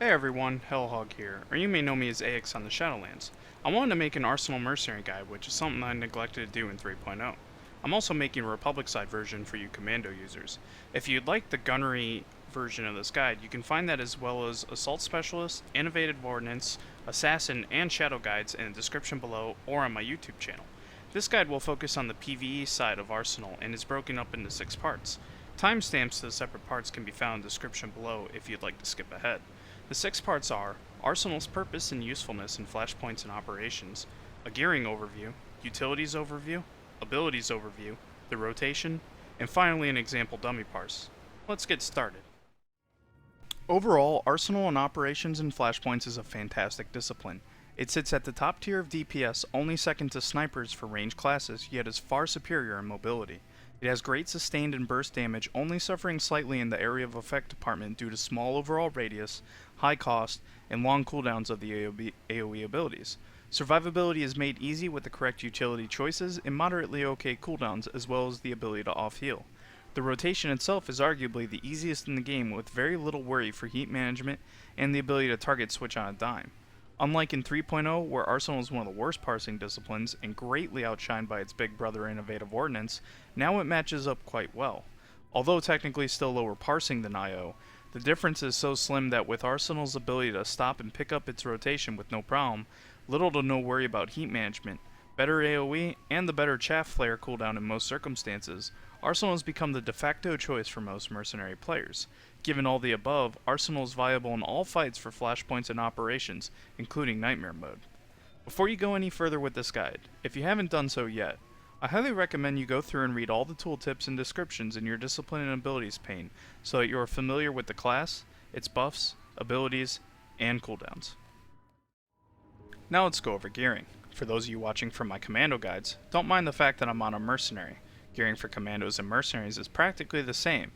Hey everyone, Hellhog here, or you may know me as Aeyix on the Shadowlands. I wanted to make an Arsenal Mercenary guide, which is something I neglected to do in 3.0. I'm also making a Republic side version for you Commando users. If you'd like the gunnery version of this guide, you can find that as well as Assault Specialist, Innovative Ordnance, Assassin, and Shadow guides in the description below or on my YouTube channel. This guide will focus on the PvE side of Arsenal and is broken up into 6 parts. Timestamps to the separate parts can be found in the description below if you'd like to skip ahead. The 6 parts are Arsenal's purpose and usefulness in flashpoints and operations, a gearing overview, utilities overview, abilities overview, the rotation, and finally an example dummy parse. Let's get started. Overall, Arsenal and operations and flashpoints is a fantastic discipline. It sits at the top tier of DPS, only second to snipers for range classes, yet is far superior in mobility. It has great sustained and burst damage, only suffering slightly in the area of effect department due to small overall radius, high cost, and long cooldowns of the AoE abilities. Survivability is made easy with the correct utility choices and moderately okay cooldowns, as well as the ability to off-heal. The rotation itself is arguably the easiest in the game with very little worry for heat management and the ability to target switch on a dime. Unlike in 3.0, where Arsenal is one of the worst parsing disciplines and greatly outshined by its big brother Innovative Ordnance, now it matches up quite well. Although technically still lower parsing than IO, the difference is so slim that with Arsenal's ability to stop and pick up its rotation with no problem, little to no worry about heat management, better AoE, and the better chaff flare cooldown in most circumstances, Arsenal has become the de facto choice for most mercenary players. Given all the above, Arsenal is viable in all fights for flashpoints and operations, including Nightmare mode. Before you go any further with this guide, if you haven't done so yet, I highly recommend you go through and read all the tooltips and descriptions in your Discipline and Abilities pane so that you are familiar with the class, its buffs, abilities, and cooldowns. Now let's go over gearing. For those of you watching from my Commando guides, don't mind the fact that I'm on a Mercenary. Gearing for Commandos and Mercenaries is practically the same,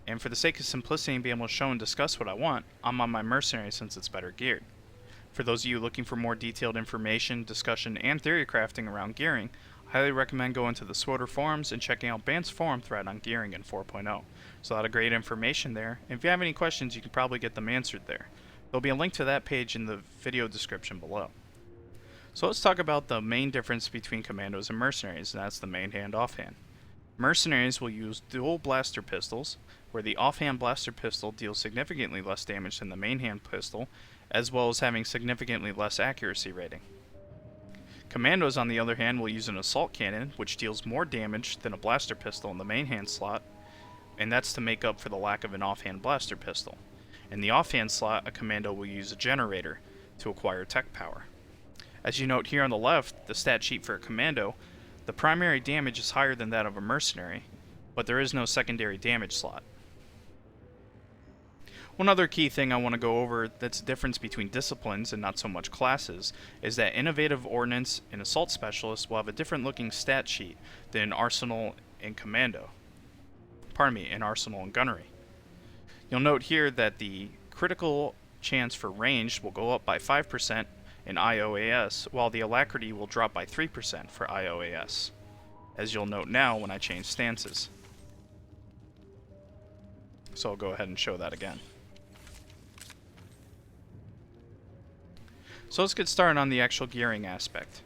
and for the sake of simplicity and being able to show and discuss what I want, I'm on my Mercenary since it's better geared. For those of you looking for more detailed information, discussion, and theory crafting around gearing, I highly recommend going to the SWTOR forums and checking out Ban's forum thread on gearing in 4.0. There's a lot of great information there, and if you have any questions, you can probably get them answered there. There'll be a link to that page in the video description below. So let's talk about the main difference between Commandos and Mercenaries, and that's the main hand offhand. Mercenaries will use dual blaster pistols, where the offhand blaster pistol deals significantly less damage than the main hand pistol, as well as having significantly less accuracy rating. Commandos, on the other hand, will use an assault cannon, which deals more damage than a blaster pistol in the main hand slot, and that's to make up for the lack of an offhand blaster pistol. In the offhand slot, a commando will use a generator to acquire tech power. As you note here on the left, the stat sheet for a commando, the primary damage is higher than that of a mercenary, but there is no secondary damage slot. One other key thing I want to go over that's the difference between disciplines and not so much classes is that Innovative Ordnance and Assault Specialist will have a different looking stat sheet than Arsenal and Commando. In Arsenal and Gunnery. You'll note here that the critical chance for ranged will go up by 5% in IOAS, while the alacrity will drop by 3% for IOAS, as you'll note now when I change stances. So I'll go ahead and show that again. So let's get started on the actual gearing aspect.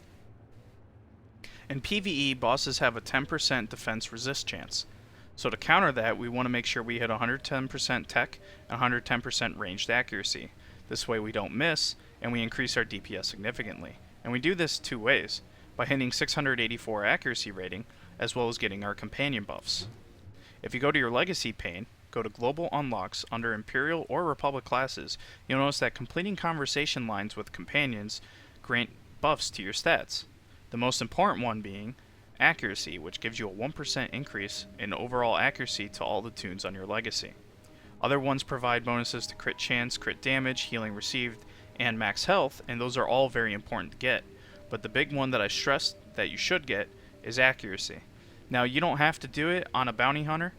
In PvE, bosses have a 10% defense resist chance. So to counter that, we want to make sure we hit 110% tech and 110% ranged accuracy. This way we don't miss, and we increase our DPS significantly. And we do this two ways, by hitting 684 accuracy rating, as well as getting our companion buffs. If you go to your Legacy pane, go to Global Unlocks under Imperial or Republic classes, you'll notice that completing conversation lines with companions grant buffs to your stats. The most important one being accuracy, which gives you a 1% increase in overall accuracy to all the tunes on your Legacy. Other ones provide bonuses to crit chance, crit damage, healing received, and max health, and those are all very important to get. But the big one that I stress that you should get is accuracy. Now, you don't have to do it on a bounty hunter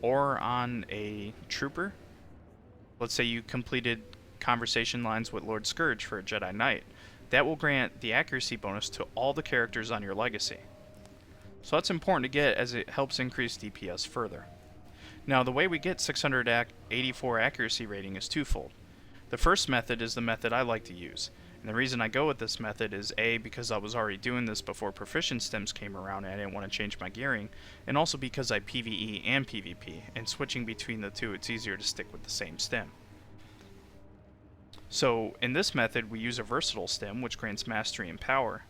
or on a trooper. Let's say you completed conversation lines with Lord Scourge for a Jedi Knight. That will grant the accuracy bonus to all the characters on your Legacy. So that's important to get as it helps increase DPS further. Now, the way we get 684 accuracy rating is twofold. The first method is the method I like to use, and the reason I go with this method is A, because I was already doing this before proficient stems came around and I didn't want to change my gearing, and also because I PvE and PvP, and switching between the two it's easier to stick with the same stem. So in this method we use a versatile stem which grants mastery and power,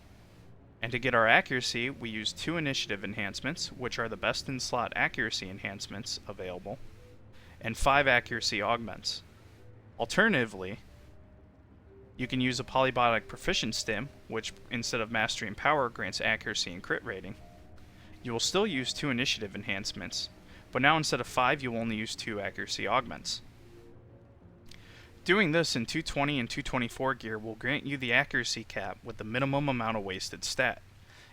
and to get our accuracy we use 2 initiative enhancements, which are the best in slot accuracy enhancements available, and 5 accuracy augments. Alternatively, you can use a polybiotic proficient stem, which instead of mastery and power grants accuracy and crit rating. You will still use 2 initiative enhancements, but now instead of 5 you will only use 2 accuracy augments. Doing this in 220 and 224 gear will grant you the accuracy cap with the minimum amount of wasted stat.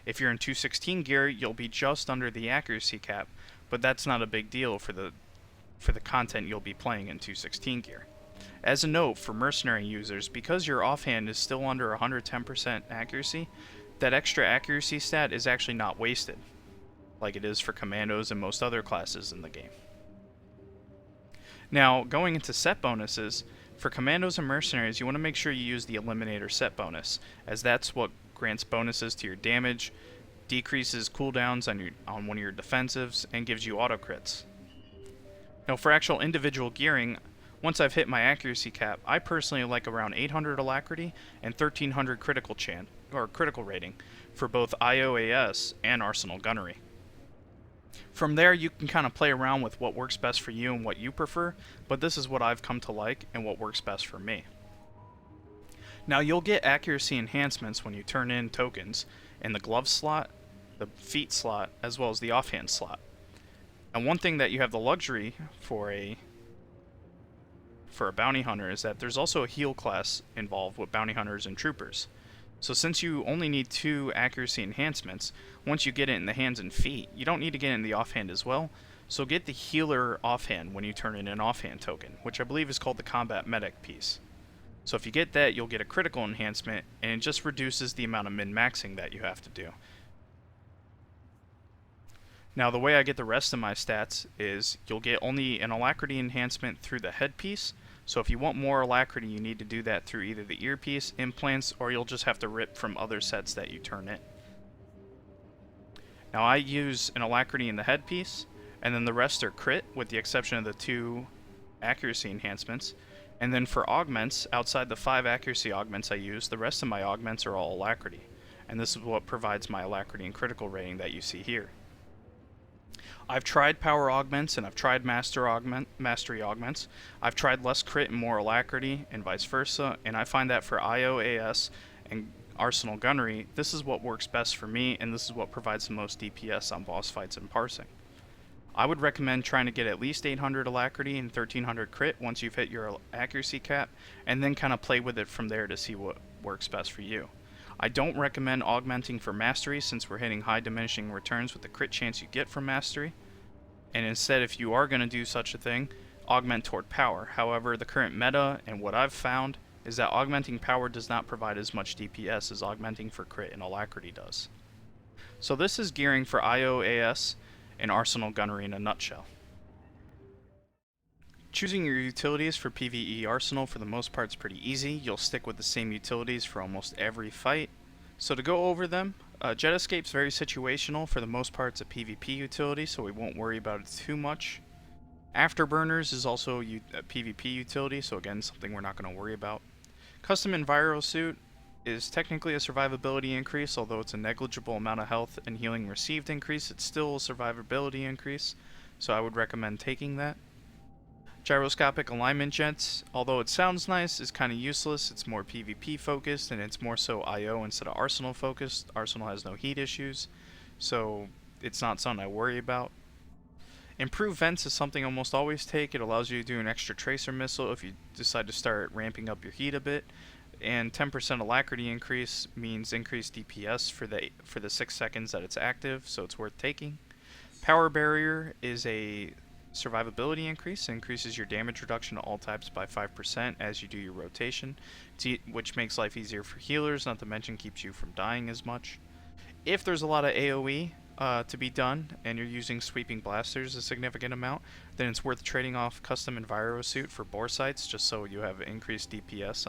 If you're in 216 gear, you'll be just under the accuracy cap, but that's not a big deal for the content you'll be playing in 216 gear. As a note, for Mercenary users, because your offhand is still under 110% accuracy, that extra accuracy stat is actually not wasted, like it is for Commandos and most other classes in the game. Now, going into set bonuses, for Commandos and Mercenaries you want to make sure you use the Eliminator set bonus, as that's what grants bonuses to your damage, decreases cooldowns on one of your defensives, and gives you auto crits. Now for actual individual gearing, once I've hit my accuracy cap, I personally like around 800 alacrity and 1300 critical rating for both IOAS and Arsenal Gunnery. From there you can kind of play around with what works best for you and what you prefer, but this is what I've come to like and what works best for me. Now you'll get accuracy enhancements when you turn in tokens in the glove slot, the feet slot, as well as the offhand slot. And one thing that you have the luxury for a bounty hunter is that there's also a heal class involved with bounty hunters and troopers. So since you only need 2 accuracy enhancements, once you get it in the hands and feet, you don't need to get it in the offhand as well. So get the healer offhand when you turn in an offhand token, which I believe is called the combat medic piece. So if you get that, you'll get a critical enhancement, and it just reduces the amount of min-maxing that you have to do. Now the way I get the rest of my stats is you'll get only an alacrity enhancement through the headpiece. So if you want more alacrity, you need to do that through either the earpiece, implants, or you'll just have to rip from other sets that you turn in. Now I use an alacrity in the headpiece, and then the rest are crit, with the exception of the 2 accuracy enhancements. And then for augments, outside the 5 accuracy augments I use, the rest of my augments are all alacrity. And this is what provides my alacrity and critical rating that you see here. I've tried power augments and I've tried mastery augments. I've tried less crit and more alacrity and vice versa, and I find that for IOAS and Arsenal Gunnery, this is what works best for me, and this is what provides the most DPS on boss fights and parsing. I would recommend trying to get at least 800 alacrity and 1300 crit once you've hit your accuracy cap, and then kind of play with it from there to see what works best for you. I don't recommend augmenting for mastery since we're hitting high diminishing returns with the crit chance you get from mastery, and instead, if you are going to do such a thing, augment toward power. However, the current meta and what I've found is that augmenting power does not provide as much DPS as augmenting for crit and alacrity does. So this is gearing for IOAS and Arsenal Gunnery in a nutshell. Choosing your utilities for PvE Arsenal for the most part is pretty easy. You'll stick with the same utilities for almost every fight. So to go over them, Jet Escape's very situational. For the most part it's a PvP utility, so we won't worry about it too much. Afterburners is also a PvP utility, so again, something we're not going to worry about. Custom Enviro Suit is technically a survivability increase, although it's a negligible amount of health and healing received increase, it's still a survivability increase, so I would recommend taking that. Gyroscopic alignment jets, although it sounds nice, is kind of useless. It's more PvP focused, and it's more so IO instead of Arsenal focused. Arsenal has no heat issues, so it's not something I worry about. Improved Vents is something I almost always take. It allows you to do an extra tracer missile if you decide to start ramping up your heat a bit. And 10% alacrity increase means increased DPS for the 6 seconds that it's active, so it's worth taking. Power Barrier is a survivability increase. It increases your damage reduction to all types by 5% as you do your rotation, which makes life easier for healers, not to mention keeps you from dying as much. If there's a lot of AoE, to be done, and you're using sweeping blasters a significant amount, then it's worth trading off custom Enviro suit for bore sights, just so you have increased DPS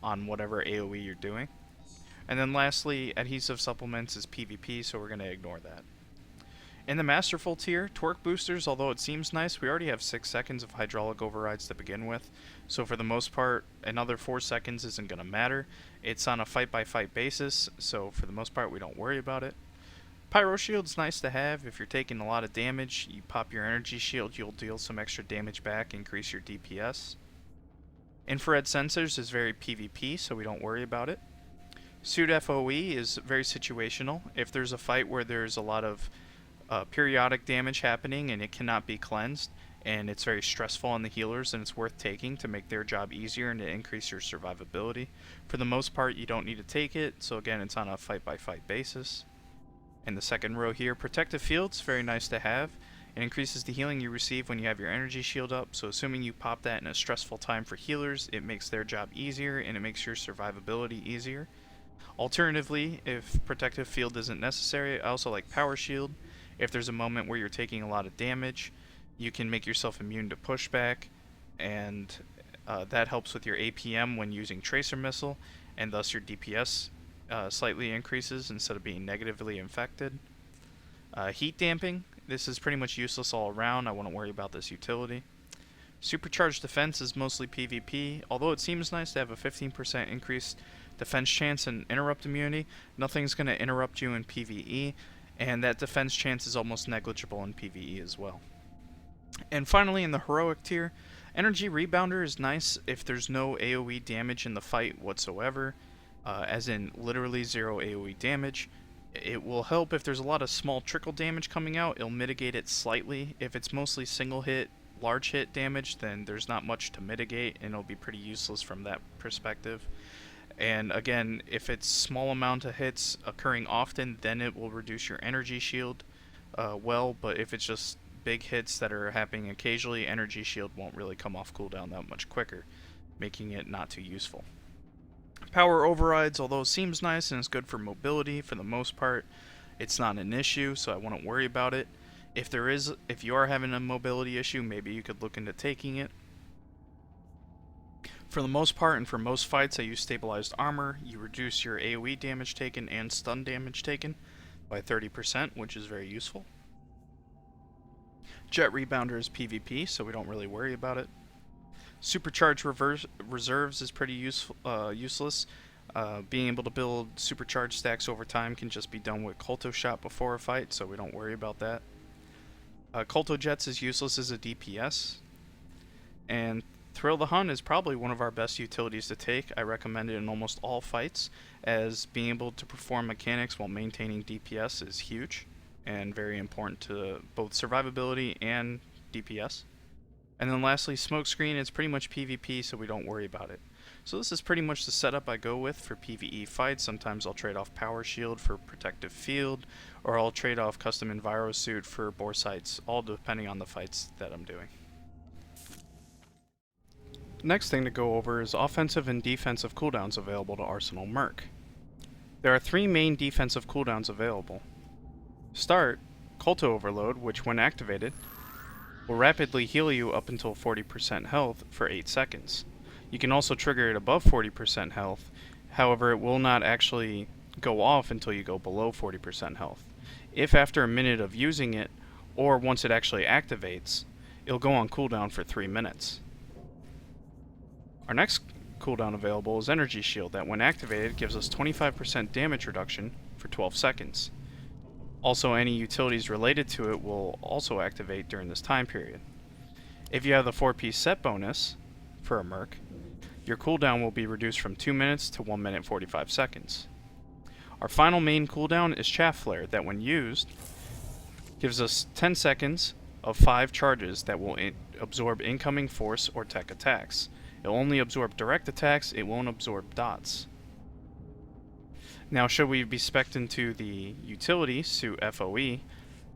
on whatever AoE you're doing. And then lastly, adhesive supplements is PvP, so we're going to ignore that. In the Masterful tier, torque boosters, although it seems nice, we already have 6 seconds of hydraulic overrides to begin with, so for the most part, another 4 seconds isn't going to matter. It's on a fight-by-fight basis, so for the most part, we don't worry about it. Pyro Shield's nice to have. If you're taking a lot of damage, you pop your energy shield, you'll deal some extra damage back, increase your DPS. Infrared Sensors is very PvP, so we don't worry about it. Suit FOE is very situational. If there's a fight where there's a lot of periodic damage happening and it cannot be cleansed, and it's very stressful on the healers, and it's worth taking to make their job easier and to increase your survivability. For the most part, you don't need to take it, so again, it's on a fight-by-fight basis. In the second row here, Protective Fields, very nice to have. It increases the healing you receive when you have your energy shield up, so assuming you pop that in a stressful time for healers, it makes their job easier and it makes your survivability easier. Alternatively, if Protective Field isn't necessary, I also like Power Shield. If there's a moment where you're taking a lot of damage, you can make yourself immune to pushback, and that helps with your APM when using Tracer Missile, and thus your DPS slightly increases instead of being negatively infected. Heat Damping, this is pretty much useless all around. I wouldn't worry about this utility. Supercharged Defense is mostly PvP, although it seems nice to have a 15% increased defense chance and interrupt immunity. Nothing's going to interrupt you in PvE, and that defense chance is almost negligible in PvE as well. And finally, in the Heroic tier, Energy Rebounder is nice if there's no AoE damage in the fight whatsoever, as in literally 0 AoE damage. It will help if there's a lot of small trickle damage coming out. It'll mitigate it slightly. If it's mostly single hit, large hit damage, then there's not much to mitigate, and it'll be pretty useless from that perspective. And again, if it's small amount of hits occurring often, then it will reduce your energy shield but if it's just big hits that are happening occasionally, energy shield won't really come off cooldown that much quicker, making it not too useful. Power overrides, although it seems nice and is good for mobility, for the most part, it's not an issue, so I wouldn't worry about it. If you are having a mobility issue, maybe you could look into taking it. For the most part, and for most fights, I use Stabilized Armor. You reduce your AoE damage taken and stun damage taken by 30%, which is very useful. Jet Rebounder is PvP, so we don't really worry about it. Supercharged Reserves is pretty useless. Being able to build supercharged stacks over time can just be done with Culto Shot before a fight, so we don't worry about that. Culto Jets is useless as a DPS. And Thrill the Hunt is probably one of our best utilities to take. I recommend it in almost all fights, as being able to perform mechanics while maintaining DPS is huge and very important to both survivability and DPS. And then lastly, Smokescreen is pretty much PvP, so we don't worry about it. So this is pretty much the setup I go with for PvE fights. Sometimes I'll trade off Power Shield for Protective Field, or I'll trade off Custom Enviro Suit for Bore Sights, all depending on the fights that I'm doing. Next thing to go over is offensive and defensive cooldowns available to Arsenal Merc. There are 3 main defensive cooldowns available. Start, Culto Overload, which when activated, will rapidly heal you up until 40% health for 8 seconds. You can also trigger it above 40% health, however it will not actually go off until you go below 40% health. If after a minute of using it, or once it actually activates, it'll go on cooldown for 3 minutes. Our next cooldown available is Energy Shield, that when activated gives us 25% damage reduction for 12 seconds. Also, any utilities related to it will also activate during this time period. If you have the 4-piece set bonus for a Merc, your cooldown will be reduced from 2 minutes to 1 minute 45 seconds. Our final main cooldown is Chaff Flare, that when used gives us 10 seconds of 5 charges that will absorb incoming force or tech attacks. It'll only absorb direct attacks, it won't absorb dots. Now, should we be spec'd into the utility, Suit FOE,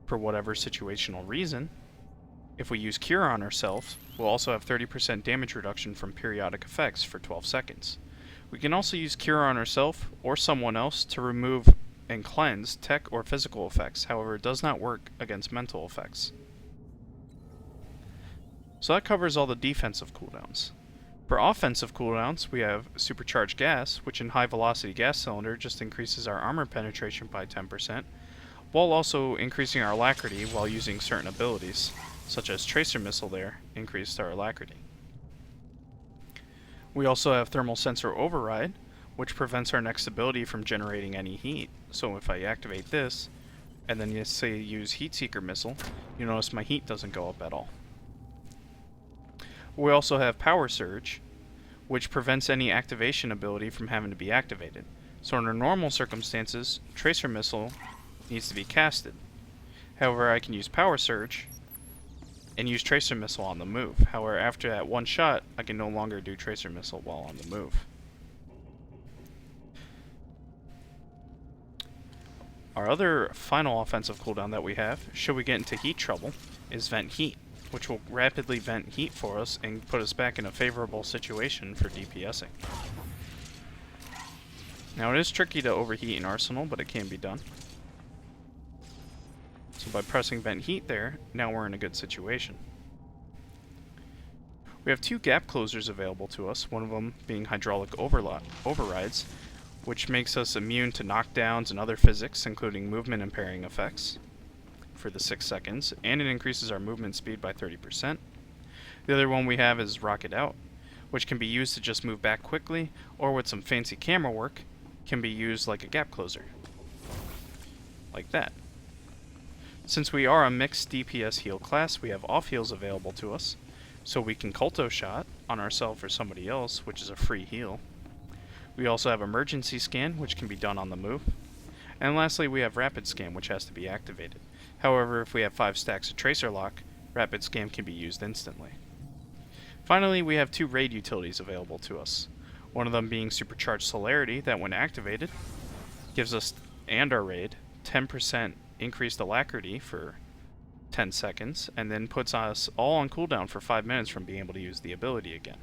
for whatever situational reason, if we use Cure on ourselves, we'll also have 30% damage reduction from periodic effects for 12 seconds. We can also use Cure on ourselves or someone else to remove and cleanse tech or physical effects, however it does not work against mental effects. So that covers all the defensive cooldowns. For offensive cooldowns, we have Supercharged Gas, which in high velocity gas cylinder just increases our armor penetration by 10%, while also increasing our alacrity while using certain abilities, such as Tracer Missile there, increased our alacrity. We also have Thermal Sensor Override, which prevents our next ability from generating any heat. So if I activate this, and then you say use Heat Seeker Missile, you notice my heat doesn't go up at all. We also have Power Surge, which prevents any activation ability from having to be activated. So under normal circumstances, Tracer Missile needs to be casted. However, I can use Power Surge and use Tracer Missile on the move. However, after that one shot, I can no longer do Tracer Missile while on the move. Our other final offensive cooldown that we have, should we get into heat trouble, is Vent Heat, which will rapidly vent heat for us and put us back in a favorable situation for DPSing. Now it is tricky to overheat an arsenal, but it can be done. So by pressing Vent Heat there, now we're in a good situation. We have two gap closers available to us, one of them being Hydraulic Overrides, which makes us immune to knockdowns and other physics, including movement impairing effects, for the 6 seconds, and it increases our movement speed by 30%. The other one we have is Rocket Out, which can be used to just move back quickly, or with some fancy camera work, can be used like a gap closer. Like that. Since we are a mixed DPS heal class, we have off heals available to us, so we can Culto Shot on ourselves or somebody else, which is a free heal. We also have Emergency Scan, which can be done on the move. And lastly, we have Rapid Scan, which has to be activated. However, if we have 5 stacks of Tracer Lock, Rapid Scan can be used instantly. Finally, we have 2 raid utilities available to us. One of them being Supercharged Celerity, that when activated, gives us and our raid 10% increased alacrity for 10 seconds, and then puts us all on cooldown for 5 minutes from being able to use the ability again.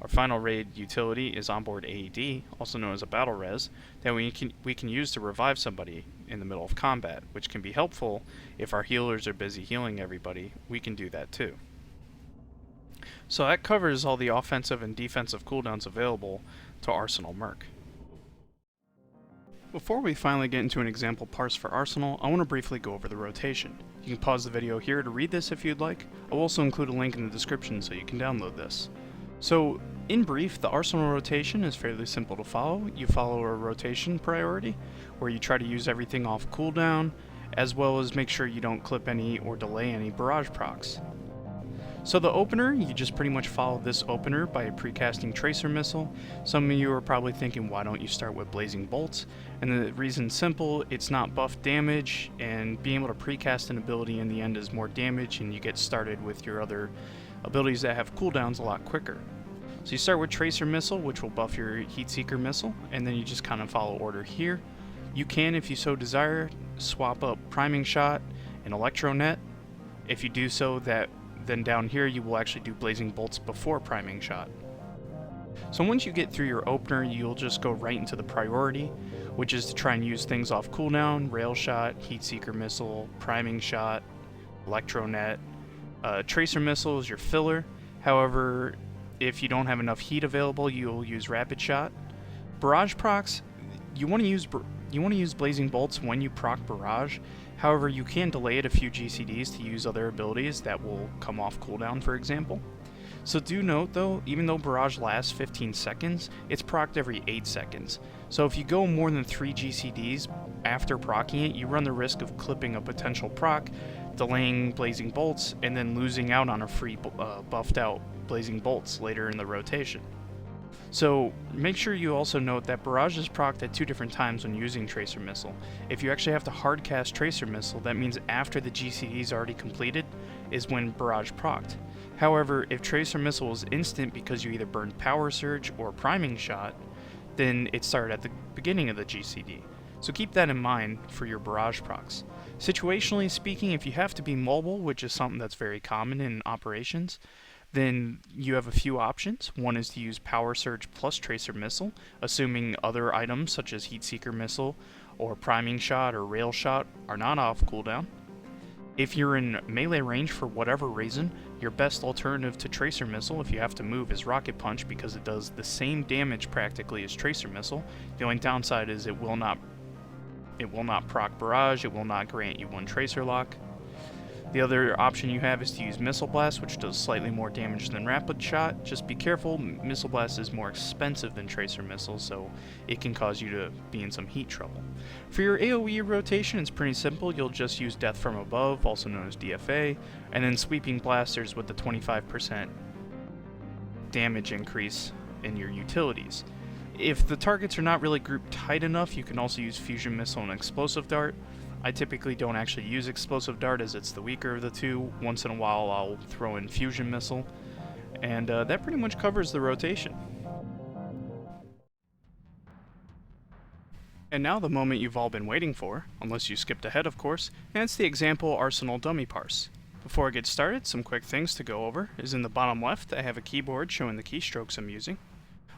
Our final raid utility is Onboard AED, also known as a Battle Res, that we can use to revive somebody in the middle of combat, which can be helpful if our healers are busy healing everybody. We can do that too. So that covers all the offensive and defensive cooldowns available to Arsenal Merc. Before we finally get into an example parse for Arsenal, I want to briefly go over the rotation. You can pause the video here to read this if you'd like. I'll also include a link in the description so you can download this. So, in brief, the Arsenal rotation is fairly simple to follow. You follow a rotation priority, where you try to use everything off cooldown, as well as make sure you don't clip any or delay any barrage procs. So the opener, you just pretty much follow this opener by precasting Tracer Missile. Some of you are probably thinking, why don't you start with Blazing Bolts? And the reason's simple, it's not buff damage, and being able to precast an ability in the end is more damage, and you get started with your other abilities that have cooldowns a lot quicker. So you start with Tracer Missile, which will buff your Heat Seeker Missile, and then you just kind of follow order here. You can, if you so desire, swap up Priming Shot and Electro Net. If you do so, then down here you will actually do Blazing Bolts before Priming Shot. So once you get through your opener, you'll just go right into the priority, which is to try and use things off cooldown, Rail Shot, Heat Seeker Missile, Priming Shot, Electro Net. Tracer Missile is your filler. However, if you don't have enough heat available, you'll use Rapid Shot. Barrage procs, you want to use Blazing Bolts when you proc Barrage. However, you can delay it a few GCDs to use other abilities that will come off cooldown, for example. So do note though, even though Barrage lasts 15 seconds, it's procced every 8 seconds. So if you go more than 3 GCDs after proccing it, you run the risk of clipping a potential proc, delaying Blazing Bolts, and then losing out on a free buffed out Blazing Bolts later in the rotation. So make sure you also note that Barrage is procced at 2 different times when using Tracer Missile. If you actually have to hardcast Tracer Missile, that means after the GCD is already completed is when Barrage procced. However, if Tracer Missile is instant because you either burned Power Surge or Priming Shot, then it started at the beginning of the GCD. So keep that in mind for your Barrage procs. Situationally speaking, if you have to be mobile, which is something that's very common in operations, then you have a few options. One is to use Power Surge plus Tracer Missile, assuming other items such as Heat Seeker Missile or priming shot or rail shot are not off cooldown. If you're in melee range for whatever reason, your best alternative to Tracer Missile if you have to move is Rocket Punch because it does the same damage practically as Tracer Missile. The only downside is it will not proc Barrage, it will not grant you one Tracer Lock. The other option you have is to use Missile Blast, which does slightly more damage than Rapid Shot. Just be careful, Missile Blast is more expensive than Tracer Missile, so it can cause you to be in some heat trouble. For your AoE rotation, it's pretty simple. You'll just use Death from Above, also known as DFA, and then Sweeping Blasters with the 25% damage increase in your utilities. If the targets are not really grouped tight enough, you can also use Fusion Missile and Explosive Dart. I typically don't actually use Explosive Dart as it's the weaker of the two. Once in a while I'll throw in Fusion Missile, and that pretty much covers the rotation. And now the moment you've all been waiting for, unless you skipped ahead of course, and it's the example Arsenal dummy parse. Before I get started, some quick things to go over is in the bottom left I have a keyboard showing the keystrokes I'm using.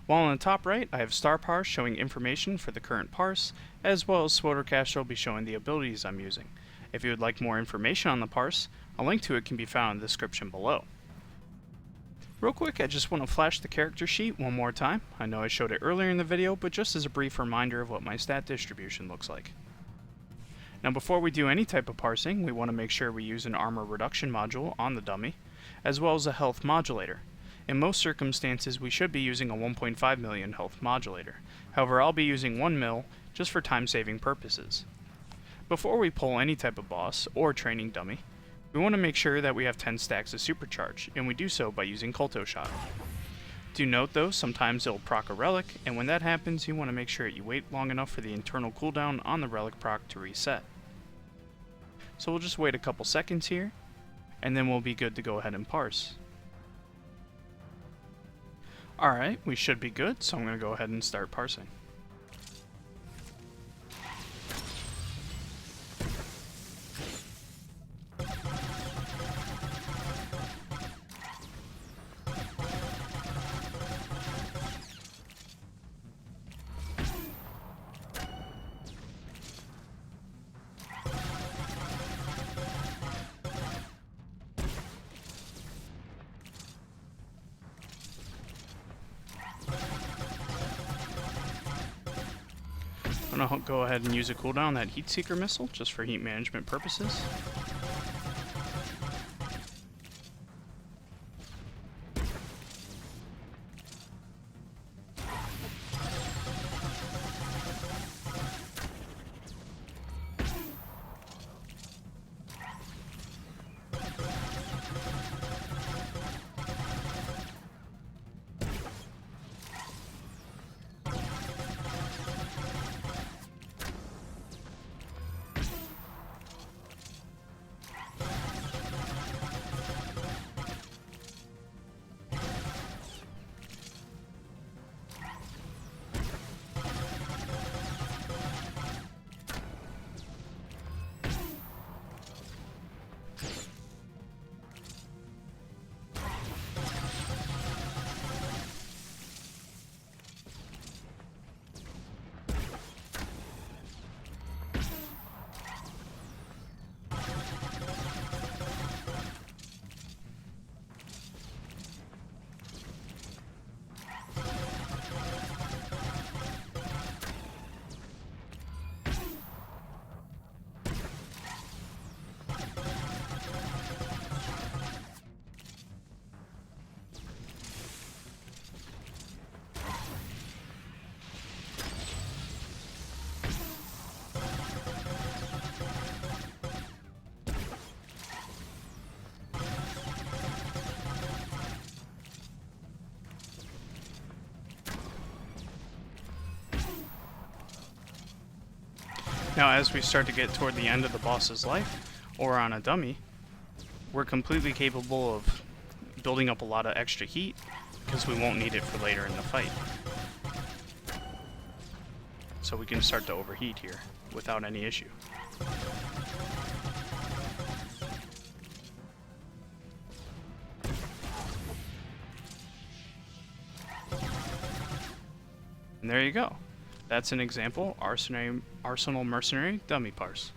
While on the top right, I have STAR Parse showing information for the current parse, as well as SWTOR will be showing the abilities I'm using. If you would like more information on the parse, a link to it can be found in the description below. Real quick, I just want to flash the character sheet one more time. I know I showed it earlier in the video, but just as a brief reminder of what my stat distribution looks like. Now before we do any type of parsing, we want to make sure we use an armor reduction module on the dummy, as well as a health modulator. In most circumstances, we should be using a 1.5 million health modulator. However, I'll be using 1 mil just for time-saving purposes. Before we pull any type of boss or training dummy, we want to make sure that we have 10 stacks of supercharge, and we do so by using Culto Shot. Do note though, sometimes it'll proc a relic, and when that happens, you want to make sure you wait long enough for the internal cooldown on the relic proc to reset. So we'll just wait a couple seconds here, and then we'll be good to go ahead and parse. Alright, we should be good, so I'm going to go ahead and start parsing. I'm going to go ahead and use a cooldown, that Heat Seeker missile, just for heat management purposes. Now as we start to get toward the end of the boss's life, or on a dummy, we're completely capable of building up a lot of extra heat, because we won't need it for later in the fight. So we can start to overheat here, without any issue. And there you go. That's an example, Arsenal Mercenary dummy parse.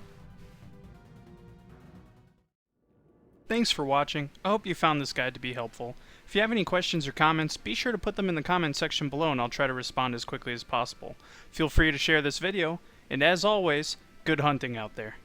Thanks for watching. I hope you found this guide to be helpful. If you have any questions or comments, be sure to put them in the comments section below and I'll try to respond as quickly as possible. Feel free to share this video, and as always, good hunting out there.